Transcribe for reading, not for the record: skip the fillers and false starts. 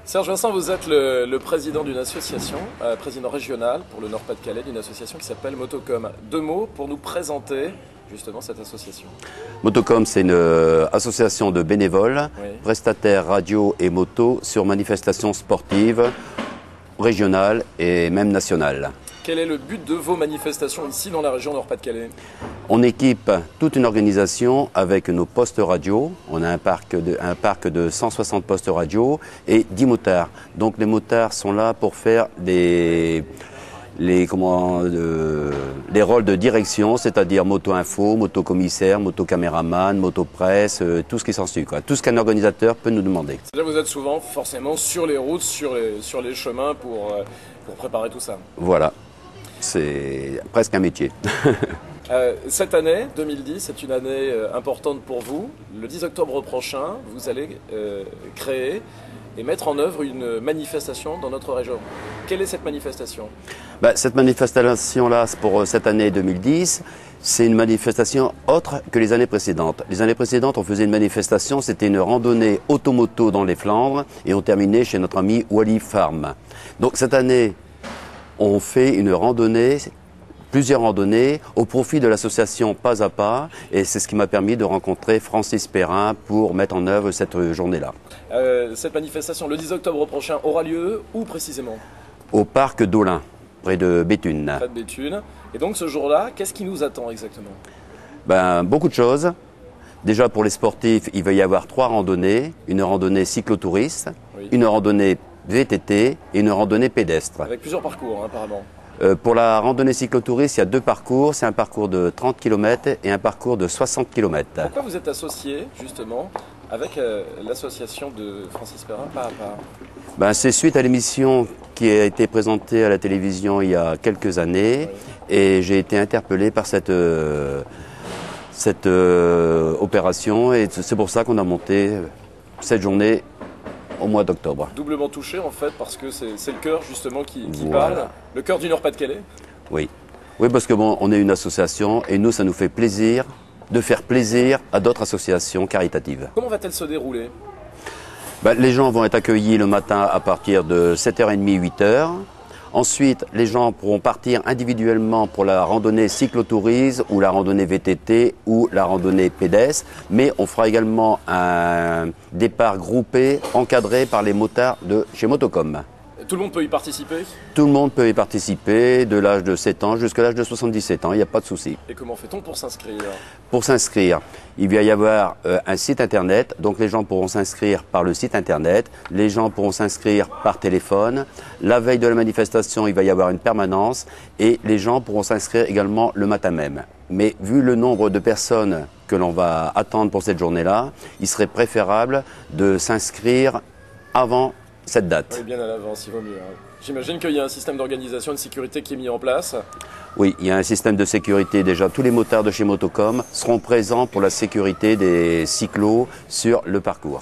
Serge Vincent, vous êtes le président d'une association, président régional pour le Nord-Pas-de-Calais, d'une association qui s'appelle Motocom. Deux mots pour nous présenter justement cette association. Motocom, c'est une association de bénévoles, Oui. prestataires radio et moto sur manifestations sportives, régionales et même nationales. Quel est le but de vos manifestations ici dans la région Nord-Pas-de-Calais? On équipe toute une organisation avec nos postes radio. On a un parc de 160 postes radio et 10 motards. Donc les motards sont là pour faire les rôles de direction, c'est-à-dire moto-info, moto-commissaire, moto-caméraman, moto-presse, tout ce qui s'ensuit, quoi. Tout ce qu'un organisateur peut nous demander. Vous êtes souvent forcément sur les routes, sur les chemins pour préparer tout ça. Voilà, c'est presque un métier. Cette année, 2010, c'est une année importante pour vous. Le 10 octobre prochain, vous allez créer et mettre en œuvre une manifestation dans notre région. Quelle est cette manifestation? Cette manifestation-là, pour cette année 2010, c'est une manifestation autre que les années précédentes. Les années précédentes, on faisait une manifestation, c'était une randonnée automoto dans les Flandres et on terminait chez notre ami Wally Farm. Donc cette année, on fait une randonnée, plusieurs randonnées au profit de l'association Pas à Pas, et c'est ce qui m'a permis de rencontrer Francis Perrin pour mettre en œuvre cette journée-là. Cette manifestation, le 10 octobre prochain, aura lieu où précisément? Au parc d'Aulin, près de Béthune. Près de Béthune. Et donc ce jour-là, qu'est-ce qui nous attend exactement? Beaucoup de choses. Déjà pour les sportifs, il va y avoir 3 randonnées. Une randonnée cyclotouriste, Oui. une randonnée VTT et une randonnée pédestre. Avec plusieurs parcours, apparemment. Pour la randonnée cyclotouriste, il y a 2 parcours. C'est un parcours de 30 km et un parcours de 60 km. Pourquoi vous êtes associé, justement, avec l'association de Francis Perrin, Pas à Pas? C'est suite à l'émission qui a été présentée à la télévision il y a quelques années, Oui. et j'ai été interpellé par cette opération, et c'est pour ça qu'on a monté cette journée au mois d'octobre. Doublement touché, en fait, parce que c'est le cœur, justement, qui Voilà. parle. Le cœur du Nord-Pas-de-Calais. Oui, parce que on est une association et nous, ça nous fait plaisir de faire plaisir à d'autres associations caritatives. Comment va-t-elle se dérouler? Les gens vont être accueillis le matin à partir de 7h30, 8h. Ensuite, les gens pourront partir individuellement pour la randonnée cyclotourisme ou la randonnée VTT ou la randonnée pédestre. Mais on fera également un départ groupé, encadré par les motards de chez Motocom. Tout le monde peut y participer? Tout le monde peut y participer, de l'âge de 7 ans jusqu'à l'âge de 77 ans, il n'y a pas de souci. Et comment fait-on pour s'inscrire? Pour s'inscrire, il va y avoir un site internet, donc les gens pourront s'inscrire par le site internet, les gens pourront s'inscrire par téléphone. La veille de la manifestation, il va y avoir une permanence et les gens pourront s'inscrire également le matin même. Mais vu le nombre de personnes que l'on va attendre pour cette journée-là, il serait préférable de s'inscrire avant cette date. Oui, bien à l'avance, il vaut mieux. J'imagine qu'il y a un système d'organisation et de sécurité qui est mis en place. Oui, il y a un système de sécurité. Déjà, tous les motards de chez Motocom seront présents pour la sécurité des cyclos sur le parcours.